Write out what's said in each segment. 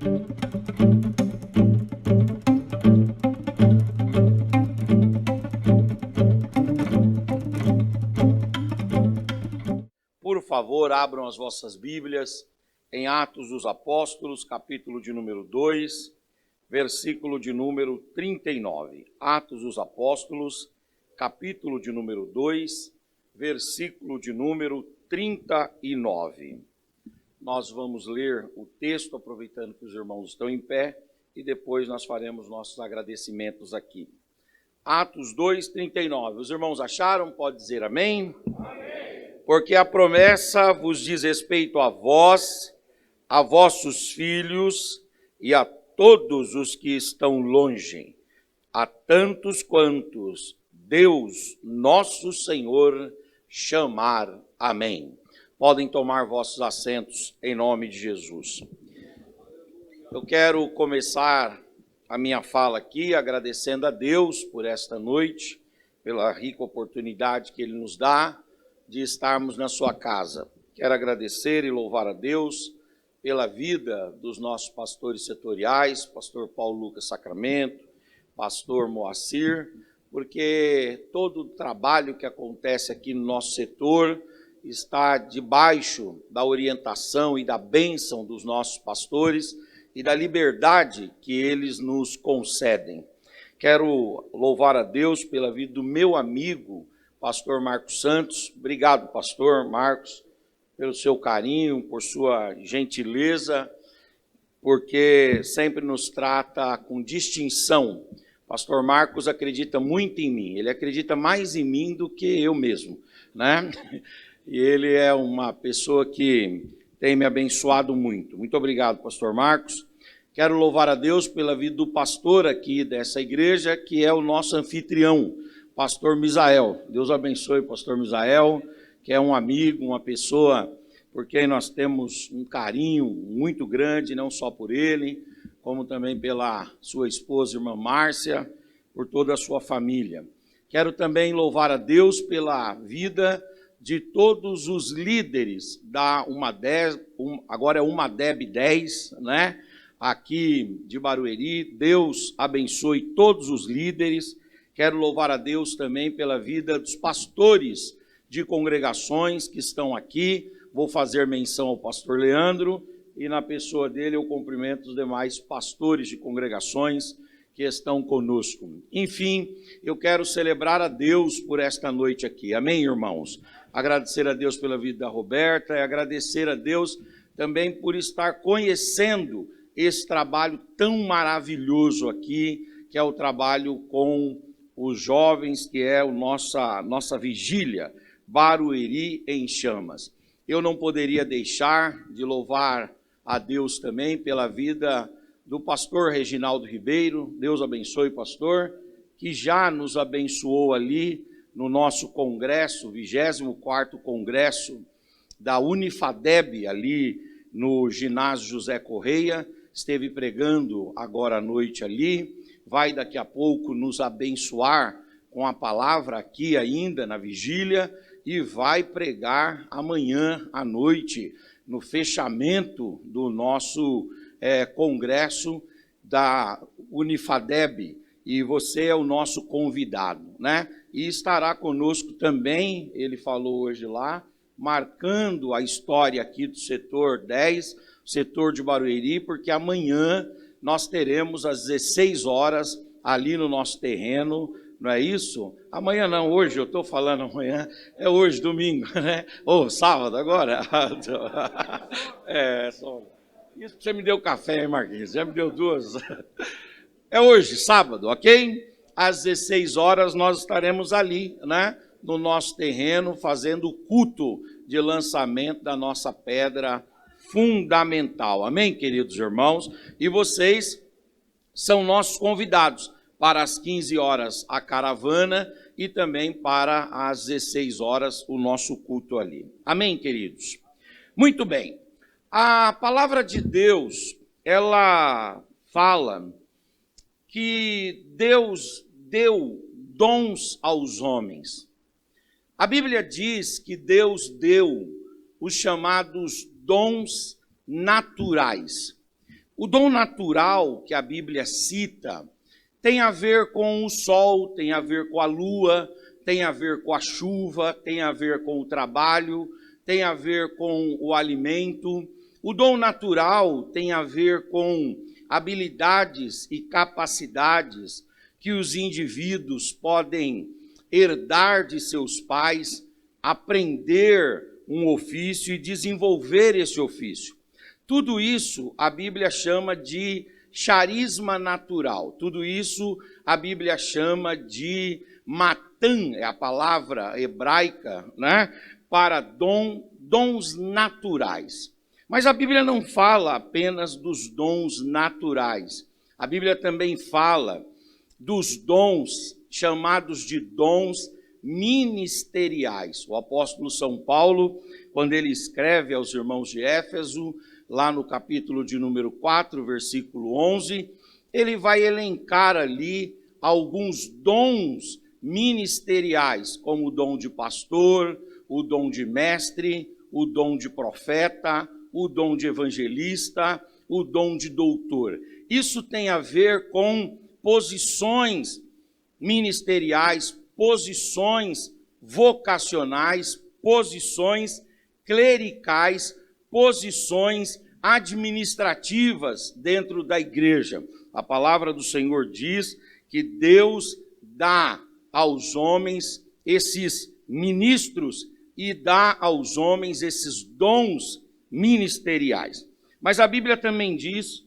Por favor, abram as vossas Bíblias em Atos dos Apóstolos, capítulo de número 2, versículo de número 39. Atos dos Apóstolos, capítulo de número 2, versículo de número 39. Nós vamos ler o texto, aproveitando que os irmãos estão em pé, e depois nós faremos nossos agradecimentos aqui. Atos 2, 39. Os irmãos acharam? Pode dizer amém? Amém. Porque a promessa vos diz respeito a vós, a vossos filhos e a todos os que estão longe, a tantos quantos Deus, nosso Senhor, chamar. Amém. Podem tomar vossos assentos em nome de Jesus. Eu quero começar a minha fala aqui agradecendo a Deus por esta noite, pela rica oportunidade que Ele nos dá de estarmos na sua casa. Quero agradecer e louvar a Deus pela vida dos nossos pastores setoriais, pastor Paulo Lucas Sacramento, pastor Moacir, porque todo o trabalho que acontece aqui no nosso setor está debaixo da orientação e da bênção dos nossos pastores e da liberdade que eles nos concedem. Quero louvar a Deus pela vida do meu amigo, pastor Marcos Santos. Obrigado, pastor Marcos, pelo seu carinho, por sua gentileza, porque sempre nos trata com distinção. Pastor Marcos acredita muito em mim, ele acredita mais em mim do que eu mesmo, né? E ele é uma pessoa que tem me abençoado muito. Muito obrigado, pastor Marcos. Quero louvar a Deus pela vida do pastor aqui dessa igreja, que é o nosso anfitrião, pastor Misael. Deus abençoe o pastor Misael, que é um amigo, uma pessoa por quem nós temos um carinho muito grande, não só por ele, como também pela sua esposa, irmã Márcia, por toda a sua família. Quero também louvar a Deus pela vida de todos os líderes da agora é Umadeb 10, né? Aqui de Barueri. Deus abençoe todos os líderes. Quero louvar a Deus também pela vida dos pastores de congregações que estão aqui. Vou fazer menção ao pastor Leandro e na pessoa dele eu cumprimento os demais pastores de congregações que estão conosco. Enfim, eu quero celebrar a Deus por esta noite aqui. Amém, irmãos? Agradecer a Deus pela vida da Roberta e agradecer a Deus também por estar conhecendo esse trabalho tão maravilhoso aqui, que é o trabalho com os jovens, que é a nossa vigília, Barueri em Chamas. Eu não poderia deixar de louvar a Deus também pela vida do pastor Reginaldo Ribeiro. Deus abençoe, pastor, que já nos abençoou ali no nosso congresso, 24º congresso da Unifadeb, ali no ginásio José Correia. Esteve pregando agora à noite ali, vai daqui a pouco nos abençoar com a palavra aqui ainda na vigília e vai pregar amanhã à noite no fechamento do nosso congresso da Unifadeb, e você é o nosso convidado, né? E estará conosco também, ele falou hoje lá, marcando a história aqui do setor 10, setor de Barueri, porque amanhã nós teremos às 16 horas ali no nosso terreno, não é isso? Amanhã não, hoje, eu estou falando amanhã, é hoje, domingo, né? Ou sábado agora? Isso você me deu café, hein, Marquinhos? Já me deu duas. É hoje, sábado, ok? Às 16 horas nós estaremos ali, né? No nosso terreno, fazendo o culto de lançamento da nossa pedra fundamental. Amém, queridos irmãos? E vocês são nossos convidados para as 15 horas a caravana e também para as 16 horas o nosso culto ali. Amém, queridos? Muito bem. A palavra de Deus, ela fala que Deus deu dons aos homens. A Bíblia diz que Deus deu os chamados dons naturais. O dom natural que a Bíblia cita tem a ver com o sol, tem a ver com a lua, tem a ver com a chuva, tem a ver com o trabalho, tem a ver com o alimento. O dom natural tem a ver com habilidades e capacidades que os indivíduos podem herdar de seus pais, aprender um ofício e desenvolver esse ofício. Tudo isso a Bíblia chama de charisma natural. Tudo isso a Bíblia chama de matan, é a palavra hebraica, né, para dons naturais. Mas a Bíblia não fala apenas dos dons naturais. A Bíblia também fala dos dons chamados de dons ministeriais. O apóstolo São Paulo, quando ele escreve aos irmãos de Éfeso, lá no capítulo de número 4, versículo 11, ele vai elencar ali alguns dons ministeriais, como o dom de pastor, o dom de mestre, o dom de profeta, o dom de evangelista, o dom de doutor. Isso tem a ver com posições ministeriais, posições vocacionais, posições clericais, posições administrativas dentro da igreja. A palavra do Senhor diz que Deus dá aos homens esses ministros e dá aos homens esses dons ministeriais. Mas a Bíblia também diz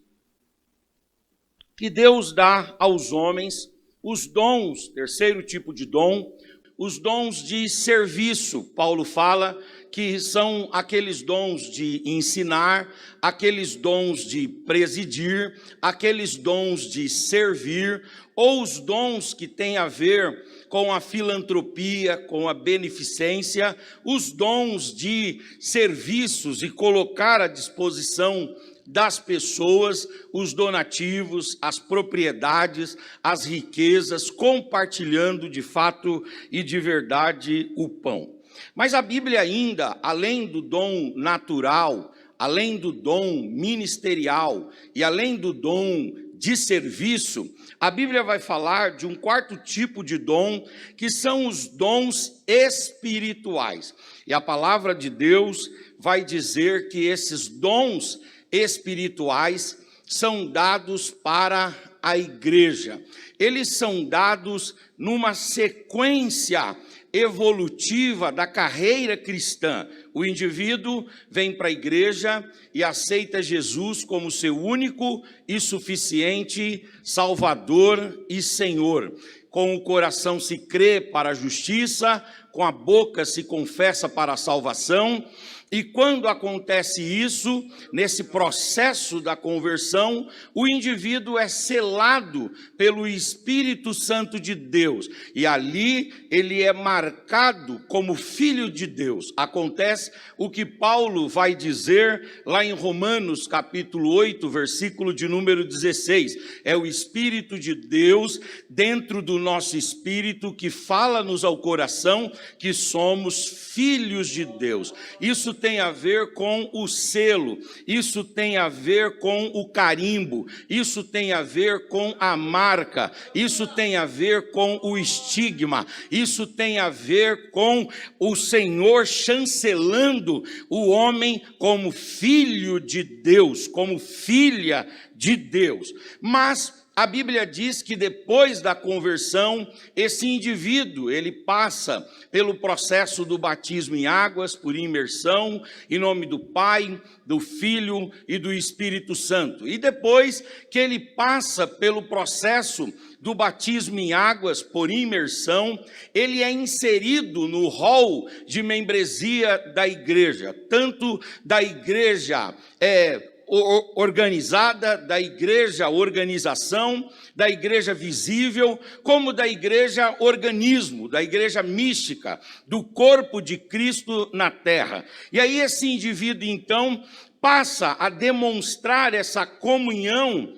que Deus dá aos homens os dons, terceiro tipo de dom, os dons de serviço. Paulo fala que são aqueles dons de ensinar, aqueles dons de presidir, aqueles dons de servir, ou os dons que têm a ver com a filantropia, com a beneficência, os dons de serviços e colocar à disposição das pessoas os donativos, as propriedades, as riquezas, compartilhando de fato e de verdade o pão. Mas a Bíblia ainda, além do dom natural, além do dom ministerial e além do dom de serviço, a Bíblia vai falar de um quarto tipo de dom, que são os dons espirituais. E a palavra de Deus vai dizer que esses dons espirituais são dados para a igreja. Eles são dados numa sequência evolutiva da carreira cristã. O indivíduo vem para a igreja e aceita Jesus como seu único e suficiente Salvador e Senhor. Com o coração se crê para a justiça, com a boca se confessa para a salvação. E quando acontece isso, nesse processo da conversão, o indivíduo é selado pelo Espírito Santo de Deus. E ali ele é marcado como filho de Deus. Acontece o que Paulo vai dizer lá em Romanos capítulo 8, versículo de número 16. É o Espírito de Deus dentro do nosso espírito que fala-nos ao coração que somos filhos de Deus. Isso tem a ver com o selo, isso tem a ver com o carimbo, isso tem a ver com a marca, isso tem a ver com o estigma, isso tem a ver com o Senhor chancelando o homem como filho de Deus, como filha de Deus. Mas a Bíblia diz que depois da conversão, esse indivíduo, ele passa pelo processo do batismo em águas, por imersão, em nome do Pai, do Filho e do Espírito Santo. E depois que ele passa pelo processo do batismo em águas, por imersão, ele é inserido no rol de membresia da igreja, tanto da igreja organizada, da igreja organização, da igreja visível, como da igreja organismo, da igreja mística, do corpo de Cristo na terra. E aí esse indivíduo então passa a demonstrar essa comunhão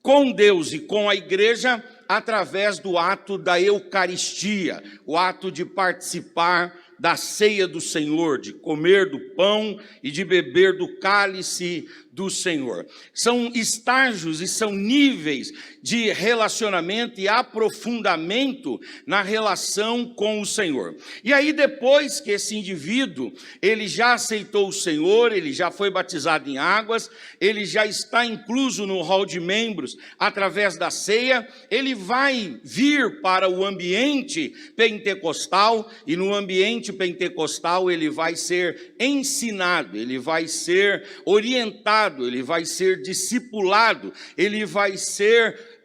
com Deus e com a igreja através do ato da Eucaristia, o ato de participar da ceia do Senhor, de comer do pão e de beber do cálice do Senhor. São estágios e são níveis de relacionamento e aprofundamento na relação com o Senhor. E aí depois que esse indivíduo, ele já aceitou o Senhor, ele já foi batizado em águas, ele já está incluso no hall de membros através da ceia, ele vai vir para o ambiente pentecostal, e no ambiente pentecostal ele vai ser ensinado, ele vai ser orientado, ele vai ser discipulado, ele vai ser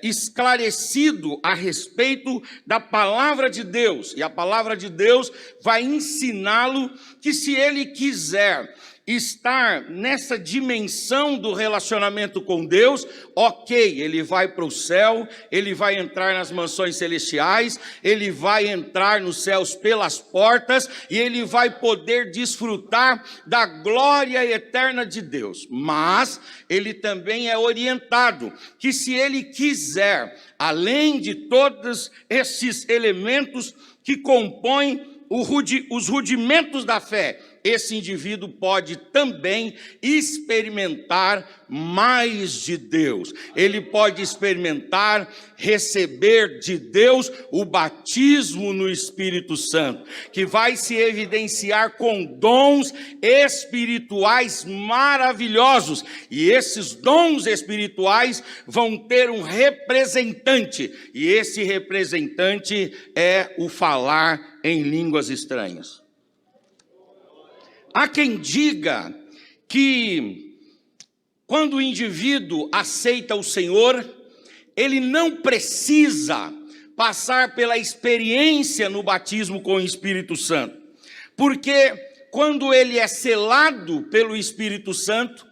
esclarecido a respeito da palavra de Deus, e a palavra de Deus vai ensiná-lo que se ele quiser estar nessa dimensão do relacionamento com Deus, ok, ele vai para o céu, ele vai entrar nas mansões celestiais, ele vai entrar nos céus pelas portas, e ele vai poder desfrutar da glória eterna de Deus. Mas ele também é orientado que se ele quiser, além de todos esses elementos que compõem os rudimentos da fé, esse indivíduo pode também experimentar mais de Deus. Ele pode experimentar, receber de Deus o batismo no Espírito Santo, que vai se evidenciar com dons espirituais maravilhosos. E esses dons espirituais vão ter um representante, e esse representante é o falar em línguas estranhas. Há quem diga que quando o indivíduo aceita o Senhor, ele não precisa passar pela experiência no batismo com o Espírito Santo, porque quando ele é selado pelo Espírito Santo,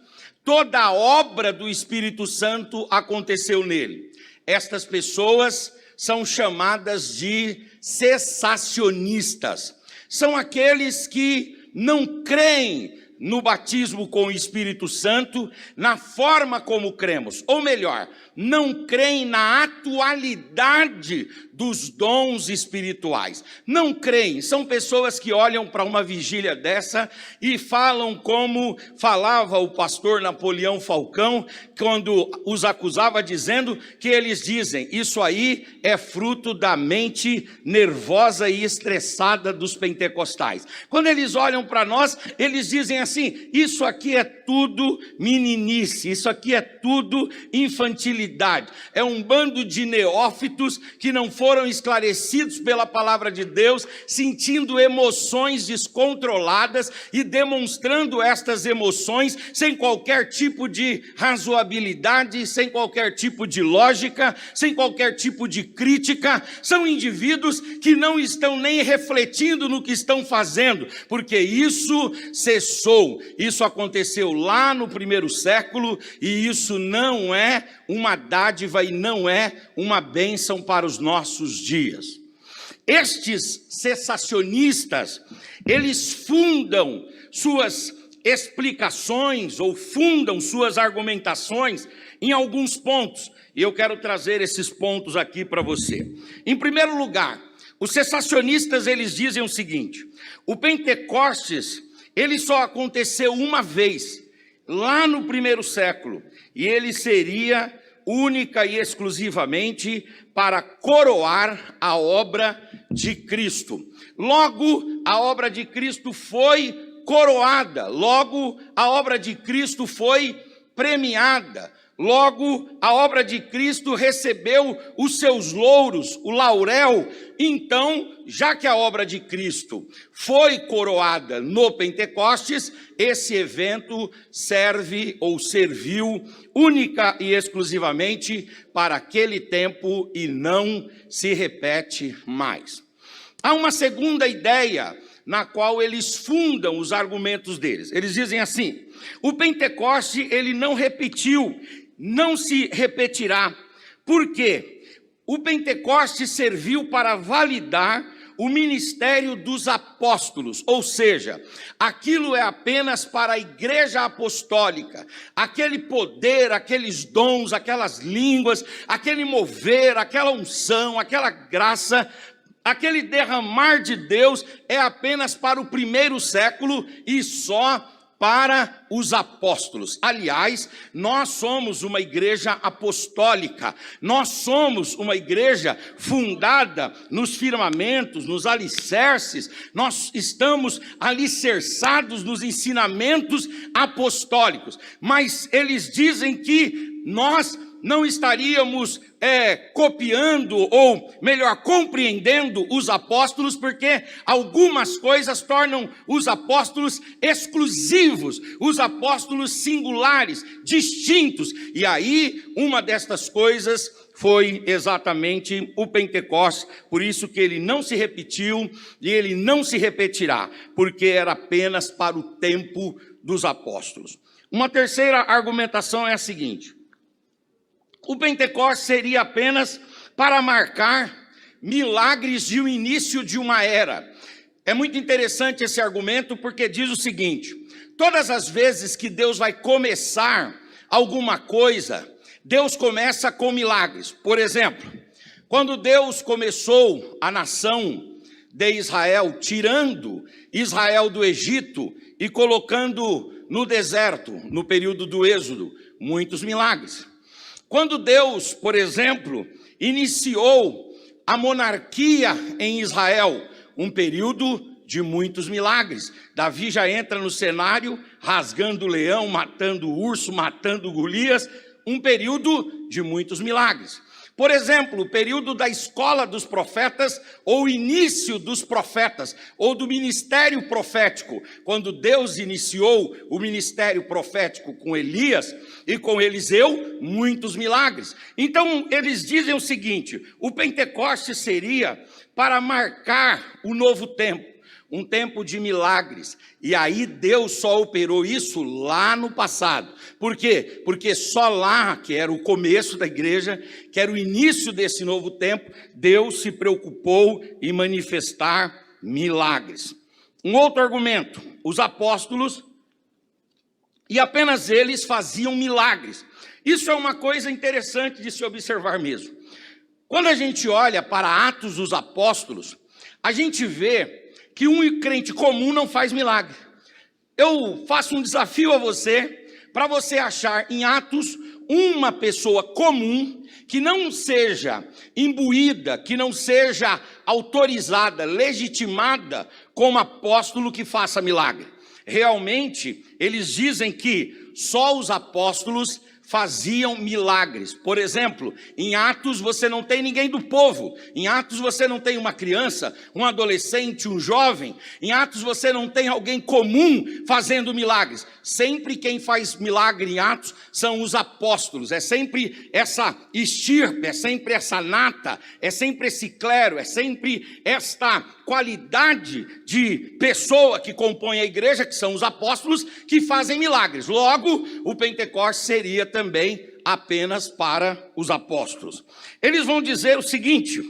toda a obra do Espírito Santo aconteceu nele. Estas pessoas são chamadas de cessacionistas, são aqueles que não creem no batismo com o Espírito Santo na forma como cremos, ou melhor, não creem na atualidade dos dons espirituais. Não creem, são pessoas que olham para uma vigília dessa e falam como falava o pastor Napoleão Falcão, quando os acusava, dizendo que eles dizem, isso aí é fruto da mente nervosa e estressada dos pentecostais. Quando eles olham para nós, eles dizem assim, isso aqui é tudo meninice, isso aqui é tudo infantilidade, é um bando de neófitos que não foram esclarecidos pela palavra de Deus, sentindo emoções descontroladas e demonstrando estas emoções sem qualquer tipo de razoabilidade, sem qualquer tipo de lógica, sem qualquer tipo de crítica. São indivíduos que não estão nem refletindo no que estão fazendo, porque isso cessou, isso aconteceu lá no primeiro século, e isso não é uma dádiva e não é uma bênção para os nossos dias. Estes cessacionistas, eles fundam suas explicações ou fundam suas argumentações em alguns pontos, e eu quero trazer esses pontos aqui para você. Em primeiro lugar, os cessacionistas, eles dizem o seguinte, o Pentecostes, ele só aconteceu uma vez, lá no primeiro século, e ele seria única e exclusivamente para coroar a obra de Cristo. Logo, a obra de Cristo foi coroada, logo, a obra de Cristo foi premiada, logo, a obra de Cristo recebeu os seus louros, o laurel. Então, já que a obra de Cristo foi coroada no Pentecostes, esse evento serve ou serviu única e exclusivamente para aquele tempo e não se repete mais. Há uma segunda ideia na qual eles fundam os argumentos deles. Eles dizem assim, o Pentecoste ele não repetiu, não se repetirá. Por quê? O Pentecoste serviu para validar o ministério dos apóstolos, ou seja, aquilo é apenas para a igreja apostólica, aquele poder, aqueles dons, aquelas línguas, aquele mover, aquela unção, aquela graça, aquele derramar de Deus é apenas para o primeiro século e só para os apóstolos. Aliás, nós somos uma igreja apostólica, nós somos uma igreja fundada nos firmamentos, nos alicerces, nós estamos alicerçados nos ensinamentos apostólicos, mas eles dizem que nós não estaríamos copiando, ou melhor, compreendendo os apóstolos, porque algumas coisas tornam os apóstolos exclusivos, os apóstolos singulares, distintos. E aí, uma destas coisas foi exatamente o Pentecostes, por isso que ele não se repetiu e ele não se repetirá, porque era apenas para o tempo dos apóstolos. Uma terceira argumentação é a seguinte: o Pentecostes seria apenas para marcar milagres de um início de uma era. É muito interessante esse argumento, porque diz o seguinte: todas as vezes que Deus vai começar alguma coisa, Deus começa com milagres. Por exemplo, quando Deus começou a nação de Israel, tirando Israel do Egito e colocando no deserto, no período do Êxodo, muitos milagres. Quando Deus, por exemplo, iniciou a monarquia em Israel, um período de muitos milagres. Davi já entra no cenário, rasgando o leão, matando o urso, matando Golias, um período de muitos milagres. Por exemplo, o período da escola dos profetas, ou início dos profetas, ou do ministério profético, quando Deus iniciou o ministério profético com Elias e com Eliseu, muitos milagres. Então, eles dizem o seguinte: o Pentecostes seria para marcar o novo tempo, um tempo de milagres. E aí Deus só operou isso lá no passado. Por quê? Porque só lá, que era o começo da igreja, que era o início desse novo tempo, Deus se preocupou em manifestar milagres. Um outro argumento: os apóstolos, e apenas eles faziam milagres. Isso é uma coisa interessante de se observar mesmo. Quando a gente olha para Atos dos Apóstolos, a gente vê que um crente comum não faz milagre. Eu faço um desafio a você, para você achar em Atos uma pessoa comum que não seja imbuída, que não seja autorizada, legitimada como apóstolo que faça milagre. Realmente, eles dizem que só os apóstolos faziam milagres. Por exemplo, em Atos você não tem ninguém do povo. Em Atos você não tem uma criança, um adolescente, um jovem. Em Atos você não tem alguém comum fazendo milagres. Sempre quem faz milagre em Atos são os apóstolos. É sempre essa estirpe, é sempre essa nata, é sempre esse clero, é sempre esta qualidade de pessoa que compõe a igreja, que são os apóstolos, que fazem milagres. Logo, o Pentecostes seria também apenas para os apóstolos. Eles vão dizer o seguinte: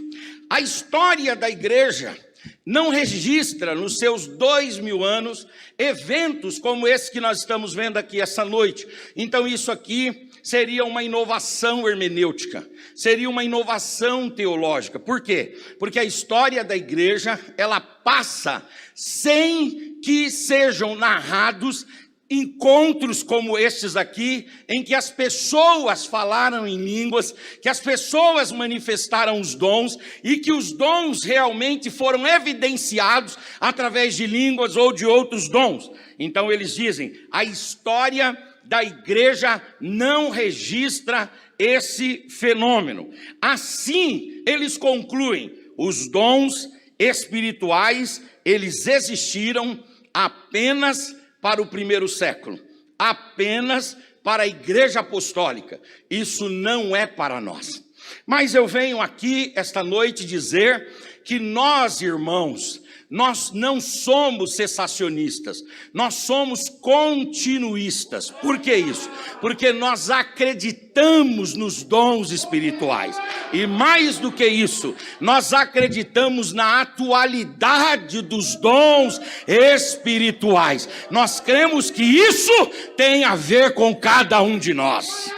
a história da igreja não registra nos seus 2000 anos eventos como esse que nós estamos vendo aqui essa noite. Então isso aqui seria uma inovação hermenêutica, seria uma inovação teológica. Por quê? Porque a história da igreja, ela passa sem que sejam narrados encontros como estes aqui, em que as pessoas falaram em línguas, que as pessoas manifestaram os dons, e que os dons realmente foram evidenciados através de línguas ou de outros dons. Então eles dizem, a história da igreja não registra esse fenômeno. Assim, eles concluem, os dons espirituais, eles existiram apenas para o primeiro século, apenas para a igreja apostólica. Isso não é para nós. Mas eu venho aqui esta noite dizer que nós, irmãos, nós não somos cessacionistas, nós somos continuistas. Por que isso? Porque nós acreditamos nos dons espirituais. E mais do que isso, nós acreditamos na atualidade dos dons espirituais. Nós cremos que isso tem a ver com cada um de nós.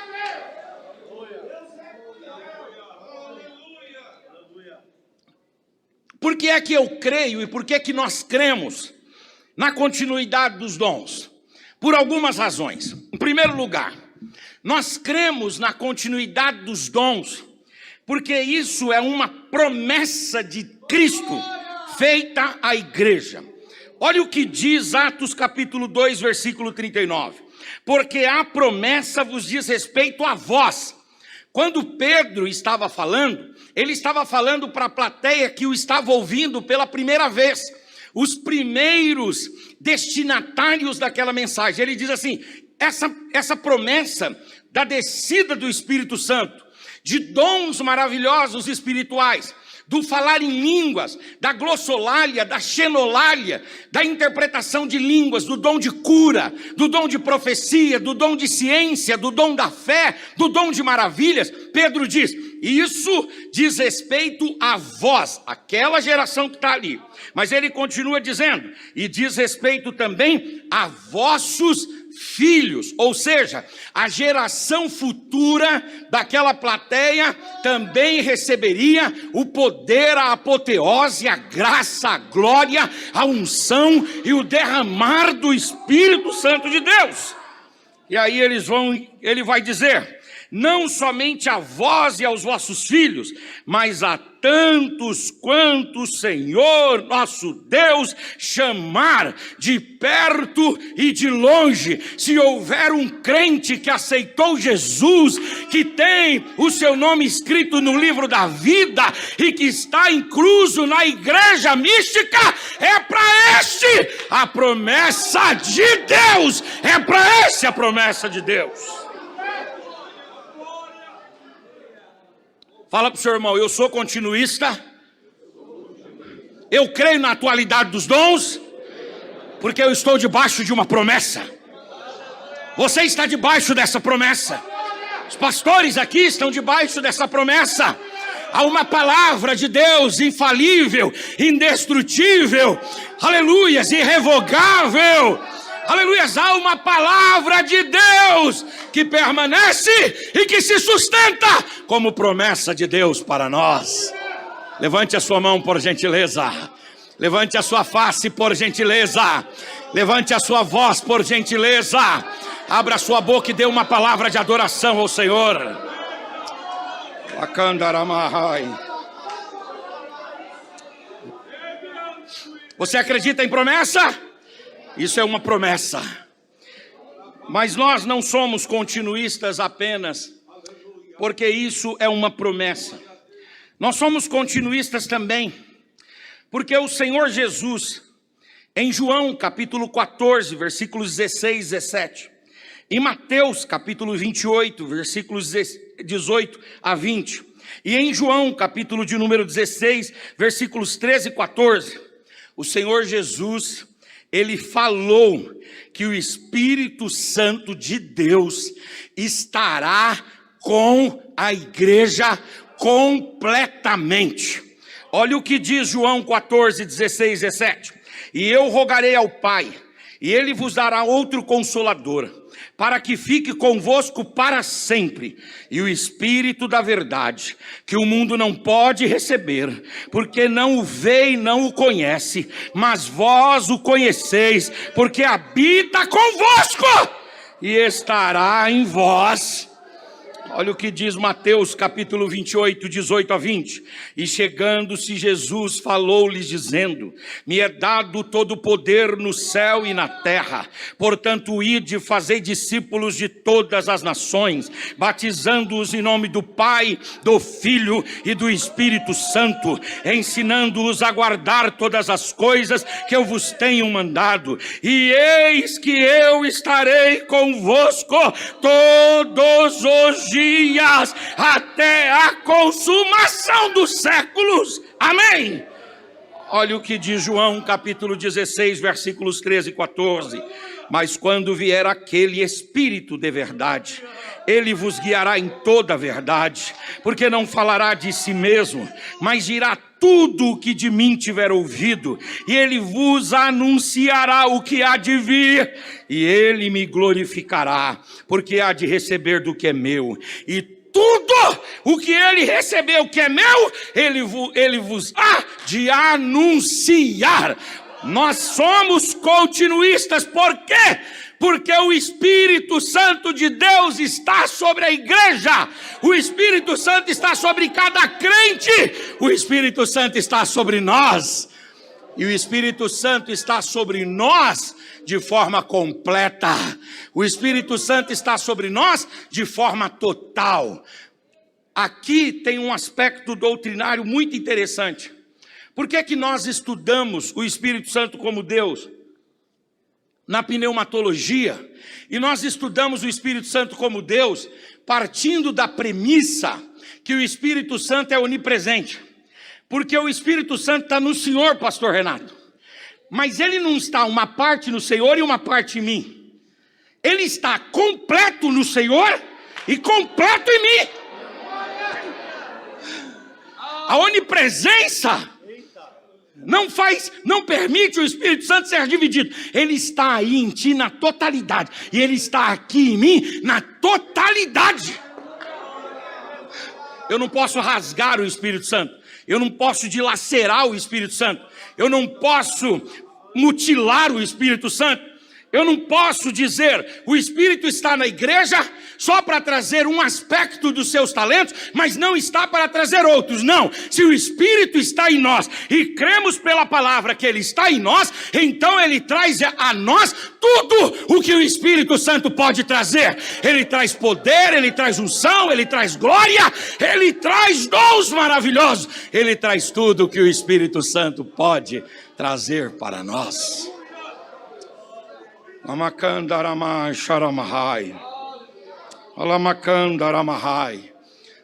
Por que é que eu creio e por que é que nós cremos na continuidade dos dons? Por algumas razões. Em primeiro lugar, nós cremos na continuidade dos dons, porque isso é uma promessa de Cristo feita à igreja. Olha o que diz Atos capítulo 2, versículo 39. Porque a promessa vos diz respeito a vós. Quando Pedro estava falando, ele estava falando para a plateia que o estava ouvindo pela primeira vez. Os primeiros destinatários daquela mensagem. Ele diz assim, essa promessa da descida do Espírito Santo, de dons maravilhosos espirituais, do falar em línguas, da glossolalia, da xenolalia, da interpretação de línguas, do dom de cura, do dom de profecia, do dom de ciência, do dom da fé, do dom de maravilhas. Pedro diz, isso diz respeito a vós, aquela geração que está ali. Mas ele continua dizendo, e diz respeito também a vossos filhos, ou seja, a geração futura daquela plateia também receberia o poder, a apoteose, a graça, a glória, a unção e o derramar do Espírito Santo de Deus. E aí ele vai dizer, não somente a vós e aos vossos filhos, mas a tantos quanto o Senhor nosso Deus chamar de perto e de longe. Se houver um crente que aceitou Jesus, que tem o seu nome escrito no livro da vida e que está incluso na igreja mística, é para este a promessa de Deus, é para este a promessa de Deus. Fala para o seu irmão, eu sou continuista, eu creio na atualidade dos dons, porque eu estou debaixo de uma promessa. Você está debaixo dessa promessa. Os pastores aqui estão debaixo dessa promessa. Há uma palavra de Deus infalível, indestrutível, aleluias, irrevogável. Aleluias, há uma palavra de Deus que permanece e que se sustenta como promessa de Deus para nós. Levante a sua mão por gentileza. Levante a sua face por gentileza. Levante a sua voz por gentileza. Abra a sua boca e dê uma palavra de adoração ao Senhor. Você acredita em promessa? Isso é uma promessa, mas nós não somos continuistas apenas, porque isso é uma promessa. Nós somos continuistas também, porque o Senhor Jesus, em João capítulo 14, versículos 16 e 17, em Mateus capítulo 28, versículos 18 a 20, e em João capítulo de número 16, versículos 13 e 14, o Senhor Jesus, ele falou que o Espírito Santo de Deus estará com a igreja completamente. Olha o que diz João 14, 16, 17. E eu rogarei ao Pai, e Ele vos dará outro Consolador, para que fique convosco para sempre, e o Espírito da verdade, que o mundo não pode receber, porque não o vê e não o conhece, mas vós o conheceis, porque habita convosco e estará em vós. Olha o que diz Mateus capítulo 28, 18 a 20. E chegando-se Jesus falou-lhes dizendo, me é dado todo o poder no céu e na terra. Portanto, ide, fazei discípulos de todas as nações, batizando-os em nome do Pai, do Filho e do Espírito Santo, ensinando-os a guardar todas as coisas que eu vos tenho mandado. E eis que eu estarei convosco todos os dias, até a consumação dos séculos. Amém. Olha o que diz João capítulo 16, versículos 13 e 14. Mas quando vier aquele Espírito de verdade, ele vos guiará em toda a verdade, porque não falará de si mesmo, mas dirá tudo o que de mim tiver ouvido, e ele vos anunciará o que há de vir, e ele me glorificará, porque há de receber do que é meu, e tudo o que ele recebeu que é meu, ele vos há de anunciar. Nós somos continuistas, por quê? Porque o Espírito Santo de Deus está sobre a igreja, o Espírito Santo está sobre cada crente, o Espírito Santo está sobre nós, e o Espírito Santo está sobre nós de forma completa, o Espírito Santo está sobre nós de forma total. Aqui tem um aspecto doutrinário muito interessante. Por que que nós estudamos o Espírito Santo como Deus na pneumatologia? E nós estudamos o Espírito Santo como Deus partindo da premissa que o Espírito Santo é onipresente. Porque o Espírito Santo está no Senhor, pastor Renato. Mas ele não está uma parte no Senhor e uma parte em mim. Ele está completo no Senhor e completo em mim. A onipresença não permite o Espírito Santo ser dividido. Ele está aí em ti na totalidade. E ele está aqui em mim na totalidade. Eu não posso rasgar o Espírito Santo. Eu não posso dilacerar o Espírito Santo. Eu não posso mutilar o Espírito Santo. Eu não posso dizer, o Espírito está na igreja só para trazer um aspecto dos seus talentos, mas não está para trazer outros. Não, se o Espírito está em nós e cremos pela palavra que Ele está em nós, então Ele traz a nós tudo o que o Espírito Santo pode trazer. Ele traz poder, Ele traz unção, Ele traz glória, Ele traz dons maravilhosos. Ele traz tudo o que o Espírito Santo pode trazer para nós.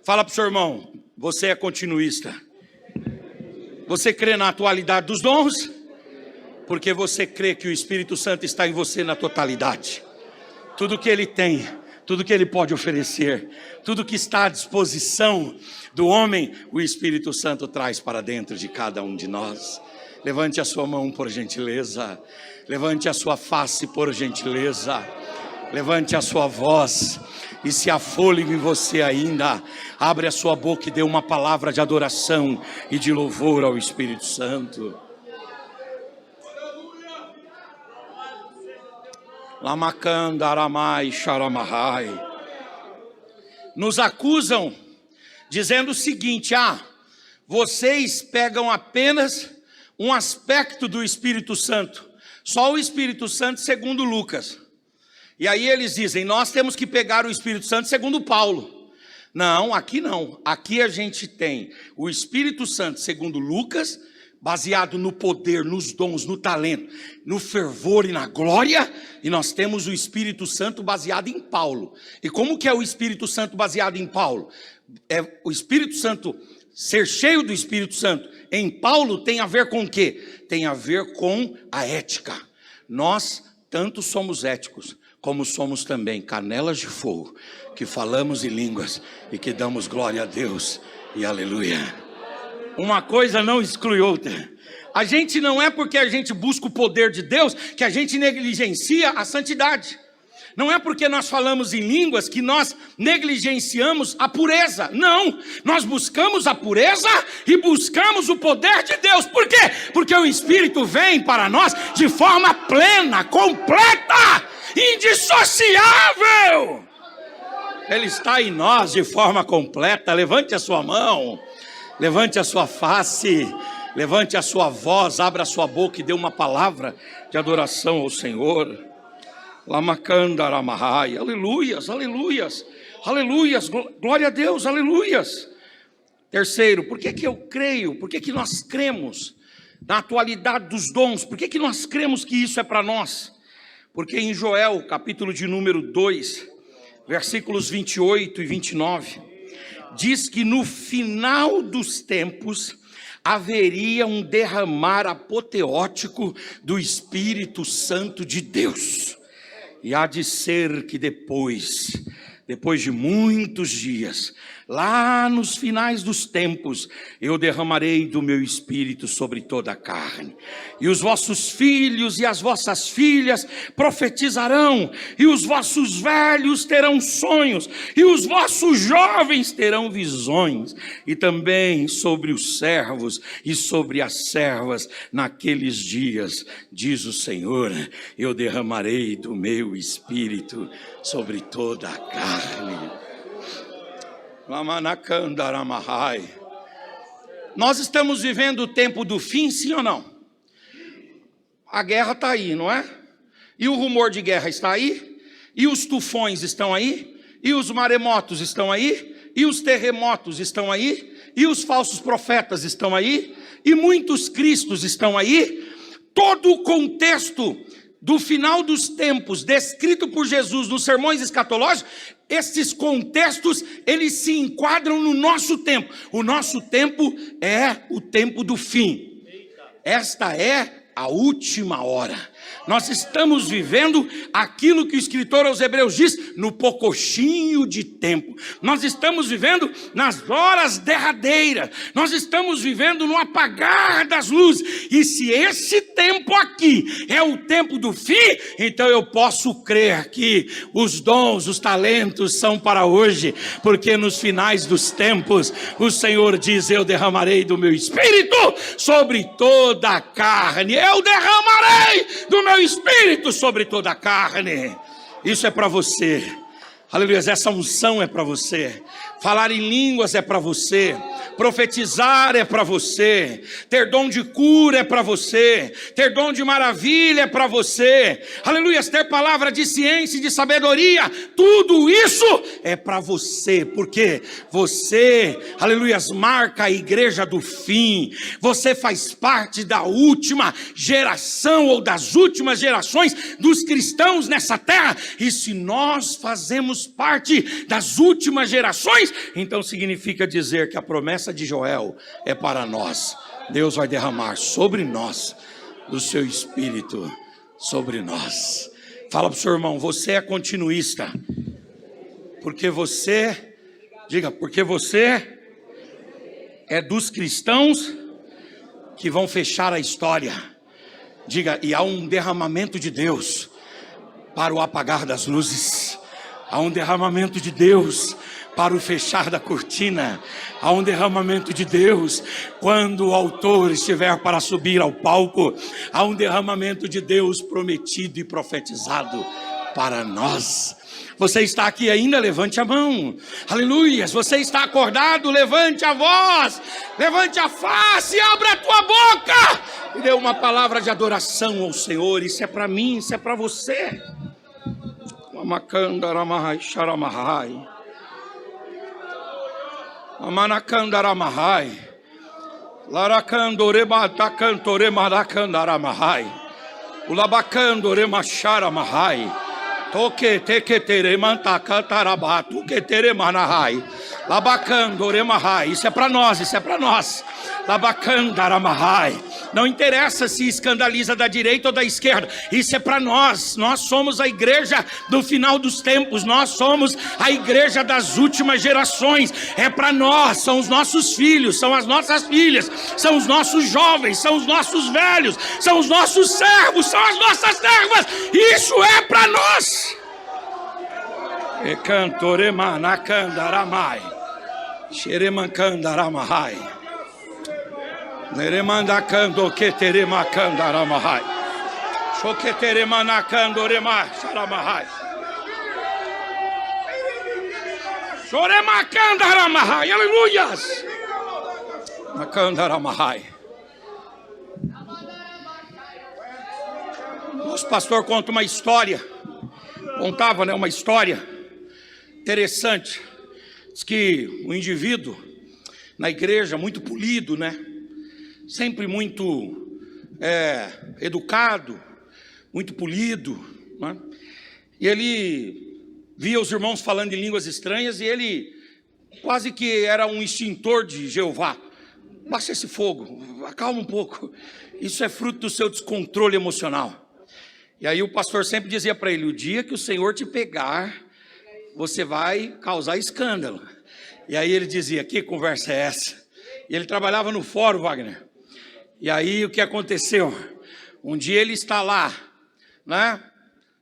Fala para o seu irmão, você é continuista. Você crê na atualidade dos dons? Porque você crê que o Espírito Santo está em você na totalidade. Tudo que ele tem, tudo que ele pode oferecer, tudo que está à disposição do homem, o Espírito Santo traz para dentro de cada um de nós. Levante a sua mão, por gentileza. Levante a sua face, por gentileza. Levante a sua voz. E se há fôlego em você ainda, abre a sua boca e dê uma palavra de adoração e de louvor ao Espírito Santo. Lamacanda aramai charamahai. Nos acusam dizendo o seguinte: vocês pegam apenas um aspecto do Espírito Santo, só o Espírito Santo segundo Lucas. E aí eles dizem, nós temos que pegar o Espírito Santo segundo Paulo. Não, aqui não. Aqui a gente tem o Espírito Santo segundo Lucas, baseado no poder, nos dons, no talento, no fervor e na glória. E nós temos o Espírito Santo baseado em Paulo. E como que é o Espírito Santo baseado em Paulo? É o Espírito Santo, ser cheio do Espírito Santo em Paulo tem a ver com o quê? Tem a ver com a ética. Nós tanto somos éticos, como somos também canelas de fogo, que falamos em línguas e que damos glória a Deus e aleluia. Uma coisa não exclui outra. A gente não é porque a gente busca o poder de Deus que a gente negligencia a santidade. Não é porque nós falamos em línguas que nós negligenciamos a pureza. Não, nós buscamos a pureza e buscamos o poder de Deus. Por quê? Porque o Espírito vem para nós de forma plena, completa, indissociável. Ele está em nós de forma completa. Levante a sua mão, levante a sua face, levante a sua voz, abra a sua boca e dê uma palavra de adoração ao Senhor. Lamacandaramahai, aleluias, aleluias, aleluias, glória a Deus, aleluias. Terceiro, por que eu creio, por que nós cremos na atualidade dos dons, por que nós cremos que isso é para nós? Porque em Joel, capítulo de número 2, versículos 28 e 29, diz que no final dos tempos haveria um derramar apoteótico do Espírito Santo de Deus. E há de ser que depois depois de muitos dias, lá nos finais dos tempos, eu derramarei do meu espírito sobre toda a carne. E os vossos filhos e as vossas filhas profetizarão, e os vossos velhos terão sonhos, e os vossos jovens terão visões, e também sobre os servos e sobre as servas naqueles dias, diz o Senhor, eu derramarei do meu espírito sobre toda a carne. Nós estamos vivendo o tempo do fim, sim ou não? A guerra está aí, não é? E o rumor de guerra está aí, e os tufões estão aí, e os maremotos estão aí, e os terremotos estão aí, e os falsos profetas estão aí, e muitos cristos estão aí. Todo o contexto do final dos tempos, descrito por Jesus nos sermões escatológicos, esses contextos, eles se enquadram no nosso tempo. O nosso tempo é o tempo do fim. Esta é a última hora. Nós estamos vivendo aquilo que o escritor aos Hebreus diz, no pocochinho de tempo. Nós estamos vivendo nas horas derradeiras. Nós estamos vivendo no apagar das luzes. E se esse tempo aqui é o tempo do fim, então eu posso crer que os dons, os talentos são para hoje. Porque nos finais dos tempos, o Senhor diz, eu derramarei do meu espírito sobre toda a carne. Eu derramarei do meu espírito sobre toda a carne. Isso é para você. Aleluia, essa unção é para você. Falar em línguas é para você. Profetizar é para você. Ter dom de cura é para você. Ter dom de maravilha é para você. Aleluia, ter palavra de ciência e de sabedoria, tudo isso é para você. Porque você, aleluia, marca a igreja do fim. Você faz parte da última geração ou das últimas gerações dos cristãos nessa terra. E se nós fazemos parte das últimas gerações, então significa dizer que a promessa de Joel é para nós. Deus vai derramar sobre nós do seu espírito, sobre nós. Fala para o seu irmão, você é continuista. Porque você, diga, porque você é dos cristãos que vão fechar a história. Diga, e há um derramamento de Deus para o apagar das luzes. Há um derramamento de Deus para o fechar da cortina. Há um derramamento de Deus quando o autor estiver para subir ao palco. Há um derramamento de Deus prometido e profetizado para nós. Você está aqui ainda? Levante a mão. Aleluia. Se você está acordado, levante a voz, levante a face, abra a tua boca e dê uma palavra de adoração ao Senhor. Isso é para mim, isso é para você. Amakandaramahai sharamahai. Amanakandaramahai. Larakandorematakantoremaracandaramahai. Ulabakandoremacharamahay. Toque teketeremantacantarabatu keteremanahai. Labacandoremahai. Isso é para nós, isso é para nós. Labacandaramahai. Não interessa se escandaliza da direita ou da esquerda. Isso é para nós. Nós somos a igreja do final dos tempos. Nós somos a igreja das últimas gerações. É para nós. São os nossos filhos, são as nossas filhas, são os nossos jovens, são os nossos velhos, são os nossos servos, são as nossas servas. Isso é para nós. Ecantoremanacandaramai. Xeremancandaramahai. Neremandacando que teremacandaramahai. Choqueteremanacandorema charamahai. Choremacandaramahai. Aleluias. Macandaramahai. Nosso pastor conta uma história. Contava, né, uma história interessante. Diz que o indivíduo na igreja, muito polido, né? Sempre muito educado, muito polido, né? E ele via os irmãos falando em línguas estranhas e ele quase que era um extintor de Jeová. Baixa esse fogo, acalma um pouco. Isso é fruto do seu descontrole emocional. E aí o pastor sempre dizia para ele, o dia que o Senhor te pegar, você vai causar escândalo. E aí ele dizia, que conversa é essa? E ele trabalhava no fórum, Wagner. E aí o que aconteceu? Um dia ele está lá, né?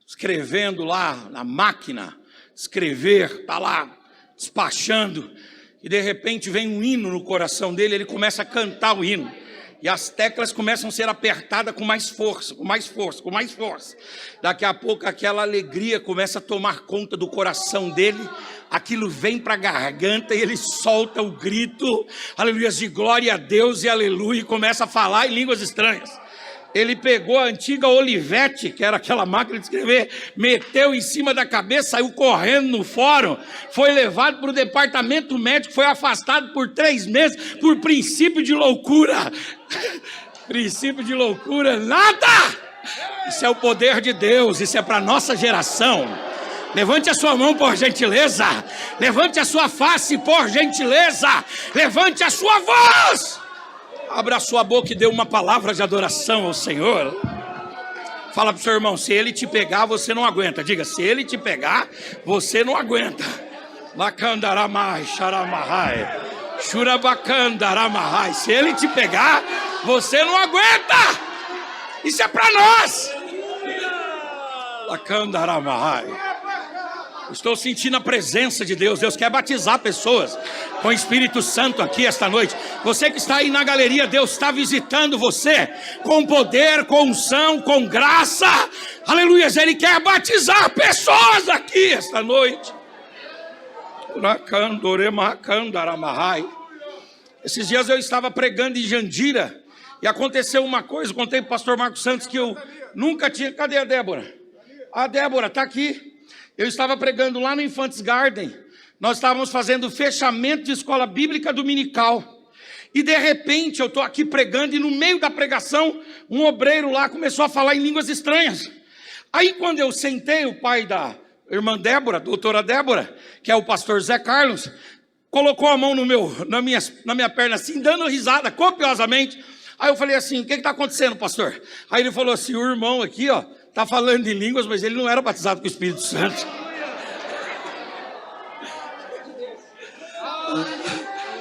Escrevendo lá na máquina, está lá despachando. E de repente vem um hino no coração dele, ele começa a cantar o hino. E as teclas começam a ser apertadas com mais força, com mais força, com mais força. Daqui a pouco aquela alegria começa a tomar conta do coração dele. Aquilo vem para a garganta e ele solta o grito, aleluia, de glória a Deus e aleluia, e começa a falar em línguas estranhas. Ele pegou a antiga Olivetti, que era aquela máquina de escrever, meteu em cima da cabeça, saiu correndo no fórum, foi levado para o departamento médico, foi afastado por 3 meses, por princípio de loucura. Princípio de loucura, nada! Isso é o poder de Deus, isso é para a nossa geração. Levante a sua mão, por gentileza. Levante a sua face, por gentileza. Levante a sua voz. Abra a sua boca e dê uma palavra de adoração ao Senhor. Fala para o seu irmão, se ele te pegar, você não aguenta. Diga, se ele te pegar, você não aguenta. Lacandaramai, xaramahai, xurabacandaramahai. Se ele te pegar, você não aguenta. Isso é para nós. Lacandaramahai. Estou sentindo a presença de Deus. Deus quer batizar pessoas com o Espírito Santo aqui esta noite. Você que está aí na galeria, Deus está visitando você com poder, com unção, com graça. Aleluia, Ele quer batizar pessoas aqui esta noite. Esses dias eu estava pregando em Jandira e aconteceu uma coisa. Contei para o pastor Marcos Santos que eu nunca tinha... Cadê a Débora? A Débora está aqui. Eu estava pregando lá no Infantes Garden, nós estávamos fazendo o fechamento de escola bíblica dominical, e de repente eu estou aqui pregando, e no meio da pregação, um obreiro lá começou a falar em línguas estranhas. Aí quando eu sentei, o pai da irmã Débora, doutora Débora, que é o pastor Zé Carlos, colocou a mão na minha perna assim, dando risada copiosamente. Aí eu falei assim, o que está acontecendo, pastor? Aí ele falou assim, o irmão aqui, ó, está falando em línguas, mas ele não era batizado com o Espírito Santo.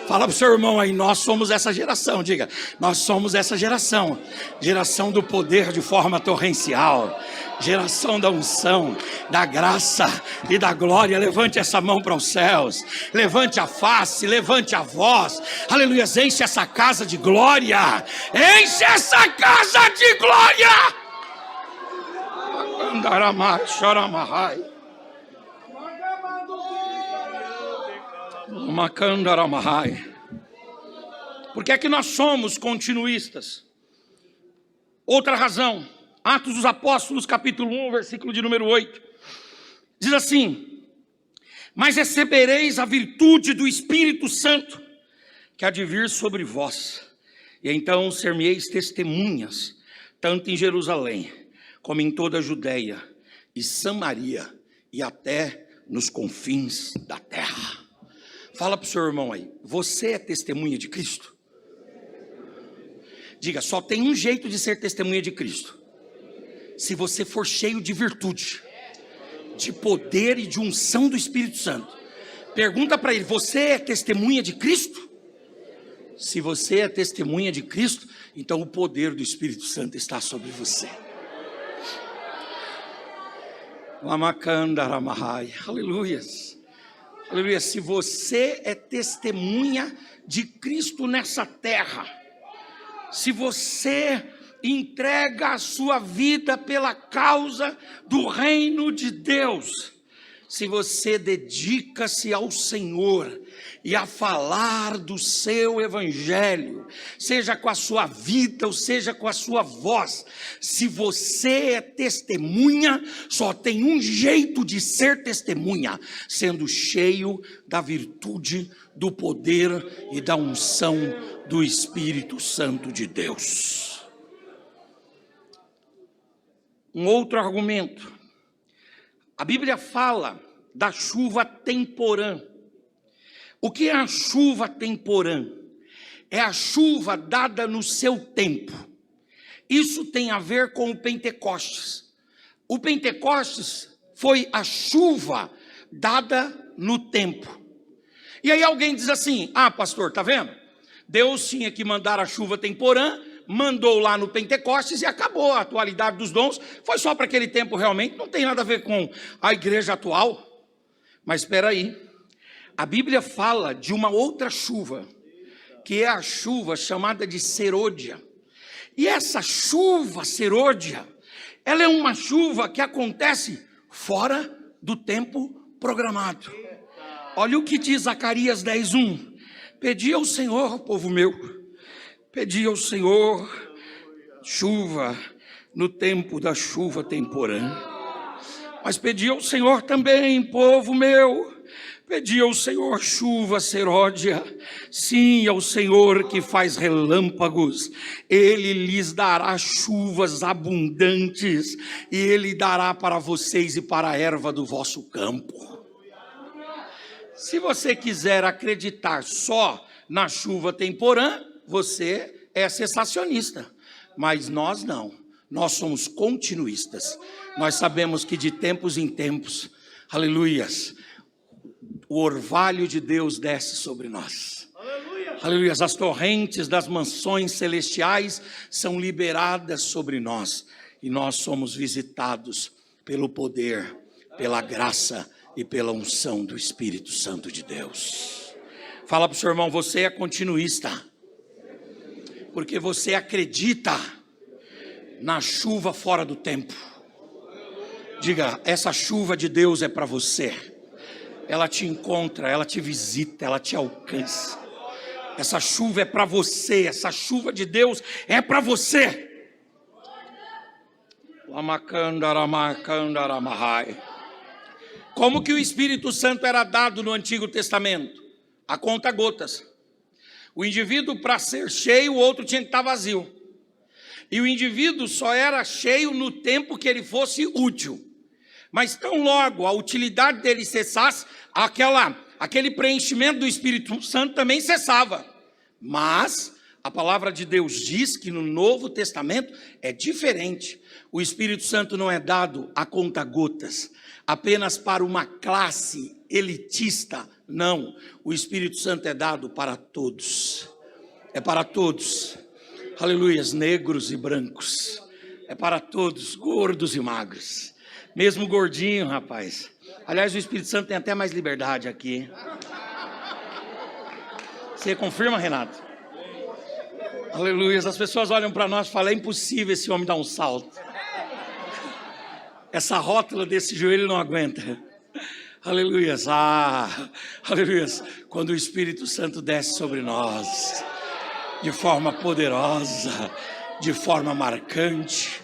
Fala para o seu irmão aí, nós somos essa geração, diga, nós somos essa geração, geração do poder de forma torrencial, geração da unção, da graça e da glória. Levante essa mão para os céus, levante a face, levante a voz, aleluia, enche essa casa de glória, enche essa casa de glória. Andaramai, choramahai. Macandaramahai. Por que é que nós somos continuistas? Outra razão, Atos dos Apóstolos, capítulo 1, versículo de número 8. Diz assim: mas recebereis a virtude do Espírito Santo, que há de vir sobre vós, e então ser-me-eis testemunhas, tanto em Jerusalém, como em toda a Judeia e Samaria, e até nos confins da terra. Fala para o seu irmão aí, você é testemunha de Cristo? Diga, só tem um jeito de ser testemunha de Cristo: se você for cheio de virtude, de poder e de unção do Espírito Santo. Pergunta para ele, você é testemunha de Cristo? Se você é testemunha de Cristo, então o poder do Espírito Santo está sobre você. Aleluias. Aleluia. Se você é testemunha de Cristo nessa terra, se você entrega a sua vida pela causa do reino de Deus, se você dedica-se ao Senhor e a falar do seu evangelho, seja com a sua vida ou seja com a sua voz, se você é testemunha, só tem um jeito de ser testemunha: sendo cheio da virtude, do poder e da unção do Espírito Santo de Deus. Um outro argumento: a Bíblia fala da chuva temporã. O que é a chuva temporã? É a chuva dada no seu tempo. Isso tem a ver com o Pentecostes. O Pentecostes foi a chuva dada no tempo. E aí alguém diz assim: ah, pastor, tá vendo? Deus tinha que mandar a chuva temporã, mandou lá no Pentecostes e acabou. A atualidade dos dons foi só para aquele tempo, realmente não tem nada a ver com a igreja atual. Mas espera aí, a Bíblia fala de uma outra chuva, que é a chuva chamada de serôdia. E essa chuva serôdia, ela é uma chuva que acontece fora do tempo programado. Olha o que diz Zacarias 10:1. Pedi ao Senhor, povo meu, pedi ao Senhor chuva no tempo da chuva temporã. Mas pedi ao Senhor também, povo meu, pedi ao Senhor chuva seródia. Sim, ao Senhor que faz relâmpagos. Ele lhes dará chuvas abundantes, e Ele dará para vocês e para a erva do vosso campo. Se você quiser acreditar só na chuva temporã, você é sensacionista. Mas nós não. Nós somos continuistas. Nós sabemos que de tempos em tempos, aleluias, o orvalho de Deus desce sobre nós. Aleluias, as torrentes das mansões celestiais são liberadas sobre nós. E nós somos visitados pelo poder, pela graça e pela unção do Espírito Santo de Deus. Fala para o seu irmão: você é continuista, porque você acredita na chuva fora do tempo. Diga: essa chuva de Deus é para você. Ela te encontra, ela te visita, ela te alcança. Essa chuva é para você, essa chuva de Deus é para você. Como que o Espírito Santo era dado no Antigo Testamento? A conta gotas. O indivíduo, para ser cheio, o outro tinha que estar vazio. E o indivíduo só era cheio no tempo que ele fosse útil. Mas tão logo a utilidade dele cessasse, aquele preenchimento do Espírito Santo também cessava. Mas a palavra de Deus diz que no Novo Testamento é diferente. O Espírito Santo não é dado a conta-gotas, apenas para uma classe elitista. Não, o Espírito Santo é dado para todos. É para todos. Aleluias, negros e brancos. É para todos, gordos e magros. Mesmo gordinho, rapaz. Aliás, o Espírito Santo tem até mais liberdade aqui. Você confirma, Renato? Aleluia. As pessoas olham para nós e falam: é impossível esse homem dar um salto. Essa rótula desse joelho não aguenta. Aleluia. Aleluia. Quando o Espírito Santo desce sobre nós, de forma poderosa, de forma marcante.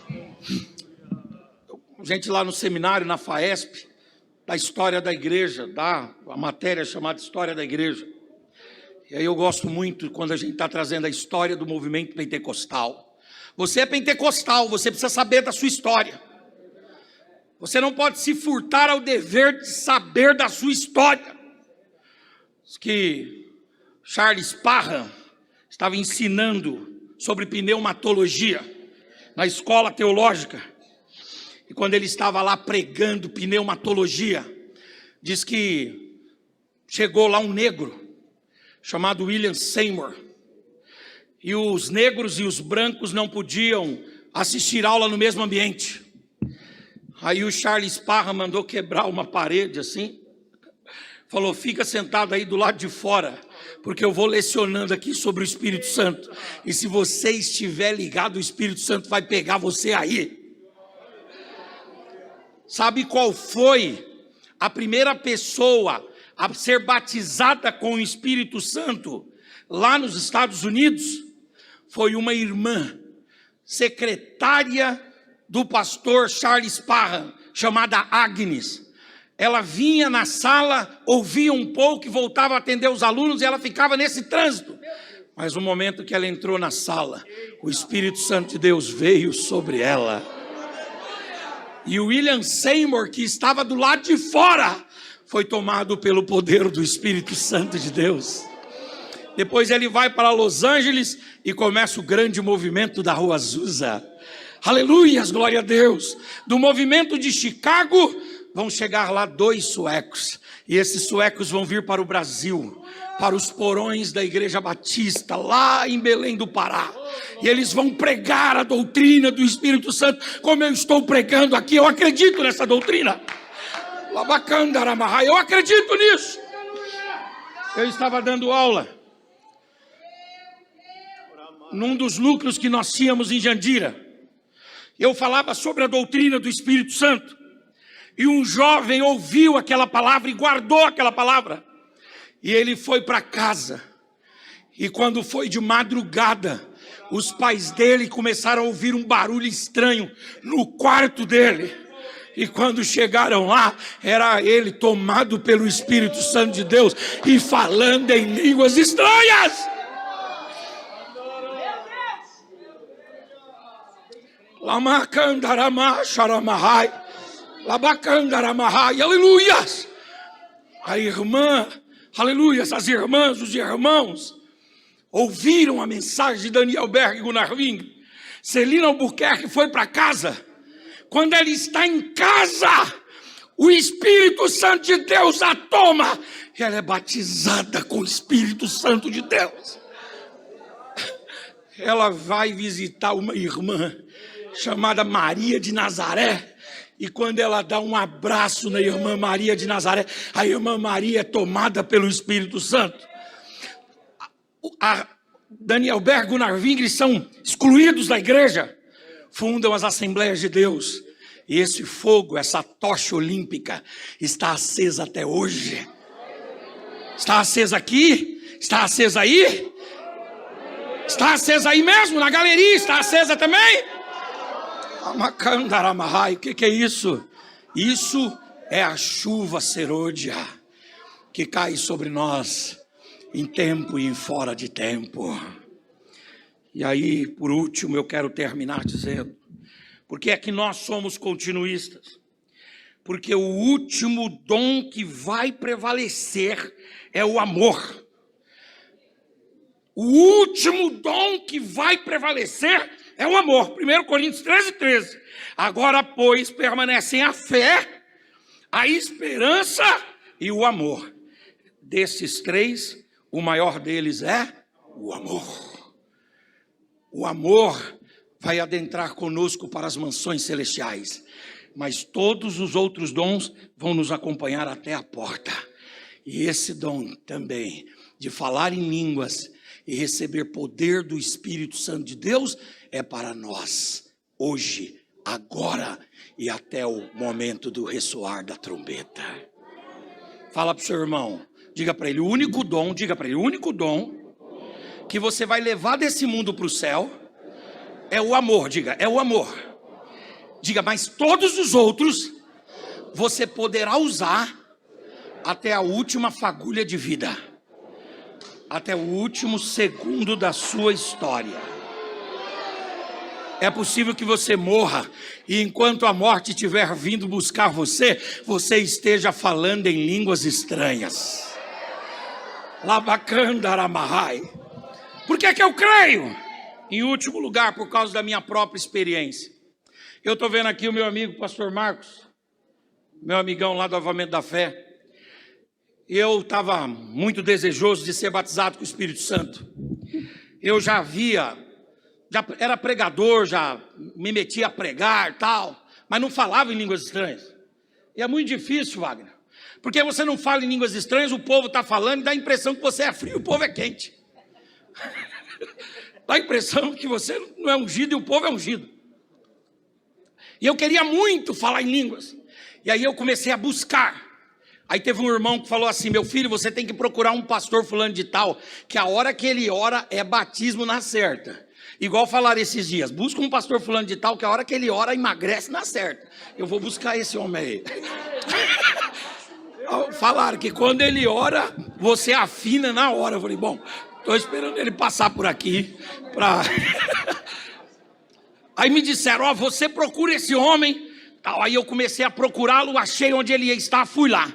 A gente lá no seminário, na FAESP, da história da igreja, dá a matéria chamada História da Igreja. E aí eu gosto muito quando a gente está trazendo a história do movimento pentecostal. Você é pentecostal, você precisa saber da sua história. Você não pode se furtar ao dever de saber da sua história. Diz que Charles Parham estava ensinando sobre pneumatologia na escola teológica. E quando ele estava lá pregando pneumatologia, diz que chegou lá um negro chamado William Seymour. E os negros e os brancos não podiam assistir aula no mesmo ambiente. Aí o Charles Parham mandou quebrar uma parede assim. Falou: fica sentado aí do lado de fora, porque eu vou lecionando aqui sobre o Espírito Santo. E se você estiver ligado, o Espírito Santo vai pegar você aí. Sabe qual foi a primeira pessoa a ser batizada com o Espírito Santo lá nos Estados Unidos? Foi uma irmã, secretária do pastor Charles Parham, chamada Agnes. Ela vinha na sala, ouvia um pouco e voltava a atender os alunos, e ela ficava nesse trânsito. Mas no momento que ela entrou na sala, o Espírito Santo de Deus veio sobre ela. E o William Seymour, que estava do lado de fora, foi tomado pelo poder do Espírito Santo de Deus. Depois ele vai para Los Angeles e começa o grande movimento da Rua Azusa. Aleluias, glória a Deus. Do movimento de Chicago, vão chegar lá 2 suecos, e esses suecos vão vir para o Brasil, para os porões da Igreja Batista, lá em Belém do Pará, e eles vão pregar a doutrina do Espírito Santo, como eu estou pregando aqui. Eu acredito nessa doutrina, eu acredito nisso. Eu estava dando aula num dos núcleos que nós tínhamos em Jandira. Eu falava sobre a doutrina do Espírito Santo, e um jovem ouviu aquela palavra e guardou aquela palavra, e ele foi para casa, e quando foi de madrugada, os pais dele começaram a ouvir um barulho estranho no quarto dele, e quando chegaram lá, era ele tomado pelo Espírito Santo de Deus, e falando em línguas estranhas. Aleluias. A irmã, aleluias, as irmãs, os irmãos ouviram a mensagem de Daniel Berg e Gunnar Wing. Celina Albuquerque foi para casa. Quando ela está em casa, o Espírito Santo de Deus a toma, e ela é batizada com o Espírito Santo de Deus. Ela vai visitar uma irmã chamada Maria de Nazaré, e quando ela dá um abraço na irmã Maria de Nazaré, a irmã Maria é tomada pelo Espírito Santo. A Daniel Berg e Gunnar Wing são excluídos da igreja, fundam as Assembleias de Deus, e esse fogo, essa tocha olímpica está acesa até hoje. Está acesa aqui? Está acesa aí? Está acesa aí mesmo, na galeria, está acesa também? O que é isso? Isso é a chuva serôdia que cai sobre nós em tempo e em fora de tempo. E aí, por último, eu quero terminar dizendo, por que é que nós somos continuistas? Porque o último dom que vai prevalecer é o amor. O último dom que vai prevalecer é o amor. 1 Coríntios 13:13. Agora, pois, permanecem a fé, a esperança e o amor. Desses 3, o maior deles é o amor. O amor vai adentrar conosco para as mansões celestiais, mas todos os outros dons vão nos acompanhar até a porta. E esse dom também, de falar em línguas e receber poder do Espírito Santo de Deus, é para nós, hoje, agora e até o momento do ressoar da trombeta. Fala para o seu irmão, diga para ele, o único dom que você vai levar desse mundo para o céu é o amor, diga, é o amor. Diga, mas todos os outros você poderá usar até a última fagulha de vida, até o último segundo da sua história. É possível que você morra e enquanto a morte estiver vindo buscar você, você esteja falando em línguas estranhas. Labacandaramahai. Por que eu creio? Em último lugar, por causa da minha própria experiência. Eu estou vendo aqui o meu amigo pastor Marcos, meu amigão lá do Avamento da Fé. Eu estava muito desejoso de ser batizado com o Espírito Santo. Eu já era pregador, já me metia a pregar e tal, mas não falava em línguas estranhas. E é muito difícil, Wagner, porque você não fala em línguas estranhas, o povo está falando e dá a impressão que você é frio e o povo é quente. Dá a impressão que você não é ungido e o povo é ungido. E eu queria muito falar em línguas. E aí eu comecei a buscar. Aí teve um irmão que falou assim, meu filho, você tem que procurar um pastor fulano de tal, que a hora que ele ora é batismo na certa. Igual falaram esses dias, busca um pastor fulano de tal, que a hora que ele ora emagrece na certa. Eu vou buscar esse homem aí. Falaram que quando ele ora, você afina na hora. Eu falei, bom, estou esperando ele passar por aqui. Aí me disseram, você procura esse homem. Aí eu comecei a procurá-lo, achei onde ele ia estar, fui lá.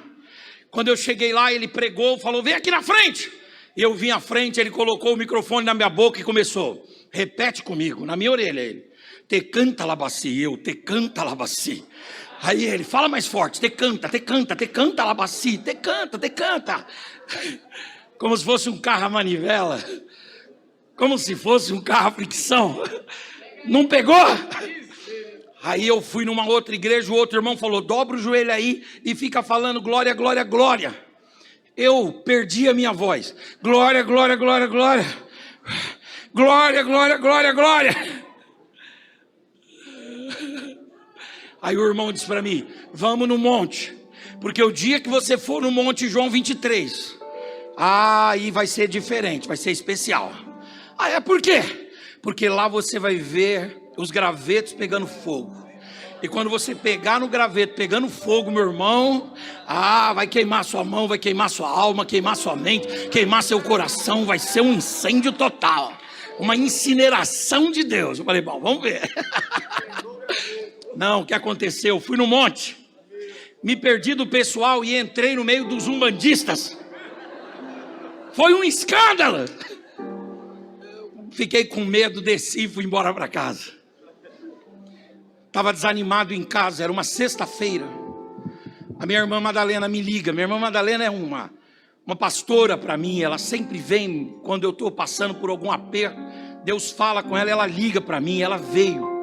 Quando eu cheguei lá, ele pregou, falou, vem aqui na frente. Eu vim à frente, ele colocou o microfone na minha boca e começou. Repete comigo, na minha orelha ele. Te canta labaci, eu te canta labaci. Aí ele, fala mais forte, te canta, labaci, te canta. Como se fosse um carro a manivela. Como se fosse um carro a fricção. Não pegou? Aí eu fui numa outra igreja, o outro irmão falou, dobra o joelho aí e fica falando glória, glória, glória. Eu perdi a minha voz. Glória, glória, glória, glória. Glória, glória, glória, glória. Aí o irmão disse para mim, vamos no monte. Porque o dia que você for no monte João 23, aí vai ser diferente, vai ser especial. Por quê? Porque lá você vai ver os gravetos pegando fogo. E quando você pegar no graveto pegando fogo, meu irmão, vai queimar sua mão, vai queimar sua alma, queimar sua mente, queimar seu coração, vai ser um incêndio total, uma incineração de Deus. Eu falei, bom, vamos ver. Não, o que aconteceu? Eu fui no monte, me perdi do pessoal e entrei no meio dos umbandistas. Foi um escândalo. Fiquei com medo, desci e fui embora para casa. Estava desanimado em casa, era uma sexta-feira. A minha irmã Madalena me liga. Minha irmã Madalena é uma pastora para mim. Ela sempre vem quando eu estou passando por algum aperto. Deus fala com ela, ela liga para mim. Ela veio.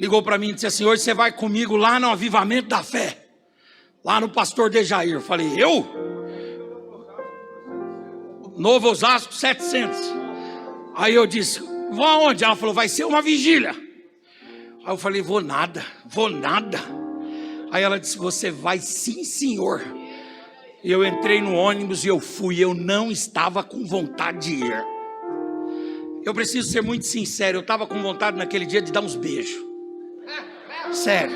Ligou para mim e disse assim, hoje você vai comigo lá no Avivamento da Fé. Lá no Pastor Dejair. Eu falei, eu? Novo Osasco 700. Aí eu disse, vou aonde? Ela falou, vai ser uma vigília. Aí eu falei, vou nada. Aí ela disse, você vai sim, senhor. E eu entrei no ônibus e eu fui. Eu não estava com vontade de ir. Eu preciso ser muito sincero, eu estava com vontade naquele dia de dar uns beijos. Sério.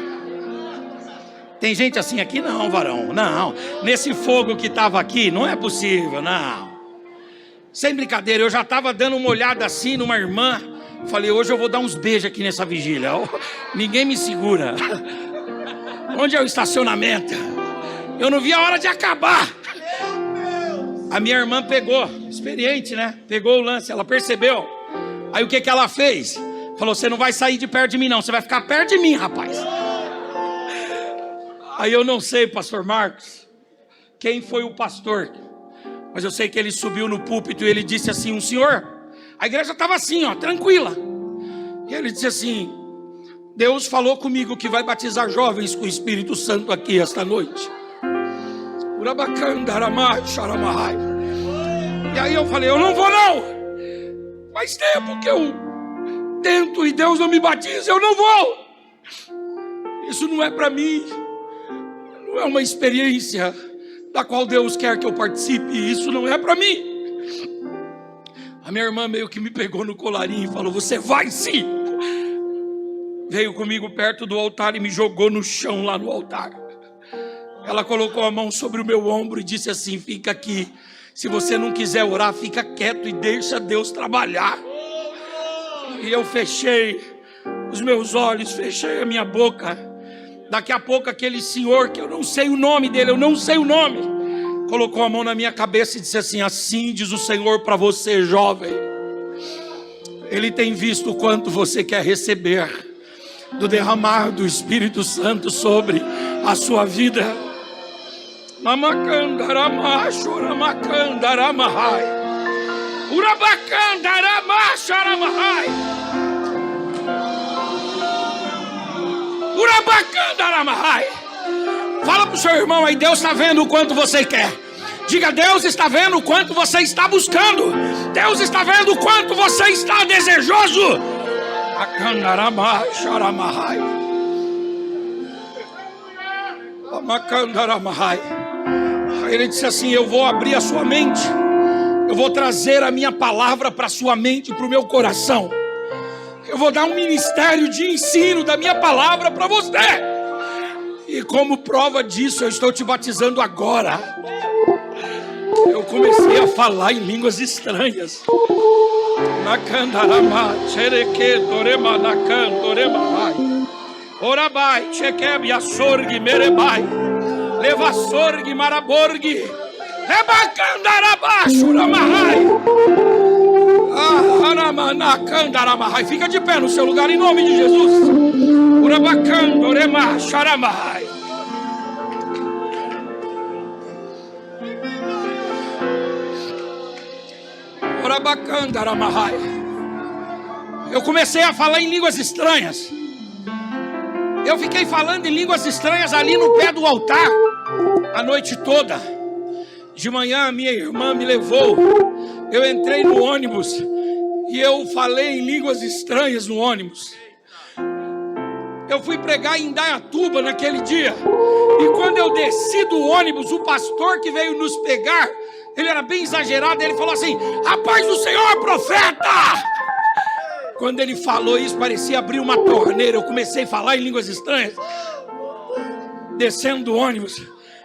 Tem gente assim aqui? Não, varão, não. Nesse fogo que estava aqui, não é possível, não. Sem brincadeira, eu já estava dando uma olhada assim numa irmã. Falei, hoje eu vou dar uns beijos aqui nessa vigília. Ninguém me segura. Onde é o estacionamento? Eu não vi a hora de acabar. A minha irmã pegou, experiente, né? Pegou o lance, ela percebeu. Aí o que ela fez? Falou, você não vai sair de perto de mim não, você vai ficar perto de mim, rapaz. Aí eu não sei, pastor Marcos, quem foi o pastor, mas eu sei que ele subiu no púlpito e ele disse assim, um senhor, a igreja estava assim, ó, tranquila. E ele disse assim, Deus falou comigo que vai batizar jovens com o Espírito Santo aqui esta noite. E aí eu falei, eu não vou não. Faz tempo que eu tento e Deus não me batiza, eu não vou. Isso não é para mim. Não é uma experiência da qual Deus quer que eu participe. Isso não é para mim. A minha irmã meio que me pegou no colarinho e falou, você vai sim. Veio comigo perto do altar e me jogou no chão lá no altar. Ela colocou a mão sobre o meu ombro e disse assim, fica aqui. Se você não quiser orar, fica quieto e deixa Deus trabalhar. E eu fechei os meus olhos, fechei a minha boca. Daqui a pouco aquele senhor, que eu não sei o nome dele, colocou a mão na minha cabeça e disse assim, assim diz o Senhor para você, jovem. Ele tem visto o quanto você quer receber do derramar do Espírito Santo sobre a sua vida. Fala para o seu irmão aí, Deus está vendo o quanto você quer. Diga, Deus está vendo o quanto você está buscando. Deus está vendo o quanto você está desejoso. Aí ele disse assim, eu vou abrir a sua mente. Eu vou trazer a minha palavra para a sua mente, para o meu coração. Eu vou dar um ministério de ensino da minha palavra para você. E como prova disso, eu estou te batizando agora. Eu comecei a falar em línguas estranhas. Orabai, chequeb, assorgue, merebai, levassorgue, maraborgue, rebacandarabaixo, ramahai. Anacandaramahai. Fica de pé no seu lugar em nome de Jesus. Urabacandorema Sharamahai. Urabacandaramahai. Eu comecei a falar em línguas estranhas. Eu fiquei falando em línguas estranhas ali no pé do altar a noite toda. De manhã minha irmã me levou. Eu entrei no ônibus e eu falei em línguas estranhas no ônibus. Eu fui pregar em Indaiatuba naquele dia. E quando eu desci do ônibus, o pastor que veio nos pegar, ele era bem exagerado, ele falou assim: "A paz do Senhor, profeta!" Quando ele falou isso, parecia abrir uma torneira. Eu comecei a falar em línguas estranhas, descendo do ônibus.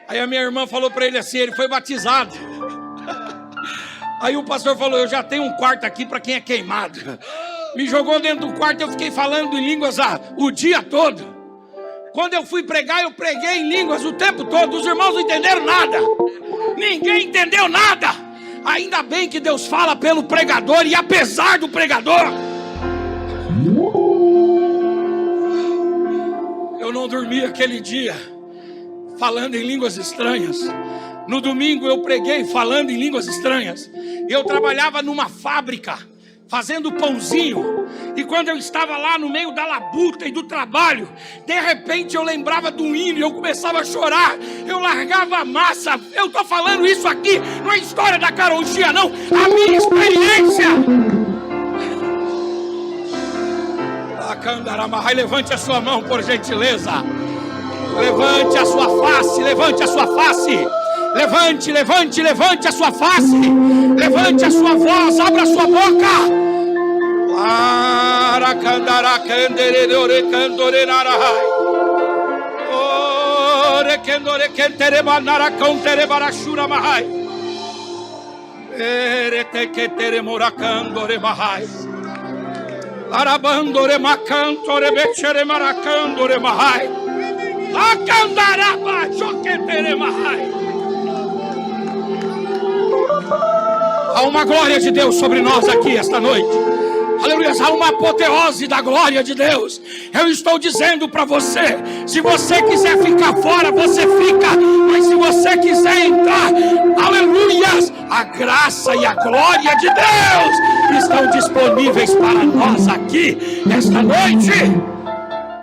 Aí a minha irmã falou para ele assim, ele foi batizado. Aí o pastor falou: "Eu já tenho um quarto aqui para quem é queimado." Me jogou dentro do quarto, eu fiquei falando em línguas o dia todo. Quando eu fui pregar, eu preguei em línguas o tempo todo. Os irmãos não entenderam nada. Ninguém entendeu nada. Ainda bem que Deus fala pelo pregador, e apesar do pregador, eu não dormi aquele dia falando em línguas estranhas. No domingo eu preguei falando em línguas estranhas. Eu trabalhava numa fábrica fazendo pãozinho, e quando eu estava lá no meio da labuta e do trabalho, de repente eu lembrava do hino e eu começava a chorar. Eu largava a massa. Eu estou falando isso aqui, não é história da carochinha não, a minha experiência. Acandaramahai, levante a sua mão por gentileza. Levante a sua face, levante a sua face. Levante, levante, levante a sua face. Levante a sua voz, abra a sua boca. Arabandore macantore bechere maracandore mahai. Acandaraba choquetere mahai. Há uma glória de Deus sobre nós aqui esta noite. Aleluia, há uma apoteose da glória de Deus. Eu estou dizendo para você: se você quiser ficar fora, você fica. Mas se você quiser entrar, aleluias, a graça e a glória de Deus estão disponíveis para nós aqui esta noite.